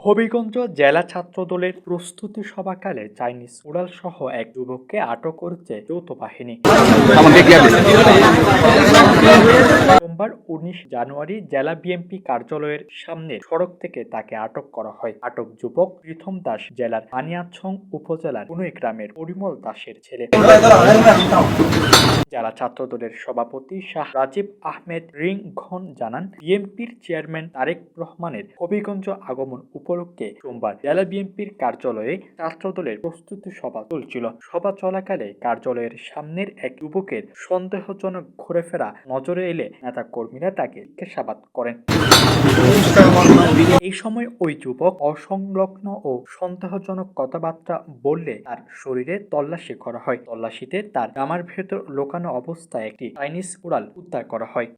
হবিগঞ্জ জেলা ছাত্রদলের প্রস্তুতি সভাকালে চাইনিজ উড়াল সহ এক যুবককে আটক করেছে যৌথ বাহিনী। সোমবার 19 জানুয়ারি জেলা বিএনপি কার্যালয়ের সামনে সড়ক থেকে তাকে আটক করা হয়। আটক যুবক প্রীথম দাস জেলার আনিয়াছং উপজেলার কুনুই গ্রামের পরিমল দাসের ছেলে। জেলা ছাত্রদলের সভাপতি শাহ রাজীব আহমেদ রিংঘন জানান, বিএনপির চেয়ারম্যান তারেক রহমানের হবিগঞ্জ আগমন উপলক্ষে সোমবার জেলা বিএনপির কার্যালয়ে ছাত্রদলের প্রস্তুতি সভা চলছিল। সভা চলাকালে কার্যালয়ের সামনের এক যুবকের সন্দেহজনক ঘুরেফেরা নজরে এলে নেতা কর্মীরা তাকে জিজ্ঞাসাবাদ করেন। এই সময় ওই যুবক অসংলগ্ন ও সন্দেহজনক কথাবার্তা বললে তার শরীরে তল্লাশি করা হয়। তল্লাশিতে তার জামার ভেতর লোকানো অবস্থায় একটি চাইনিজ উড়াল উদ্ধার করা হয়।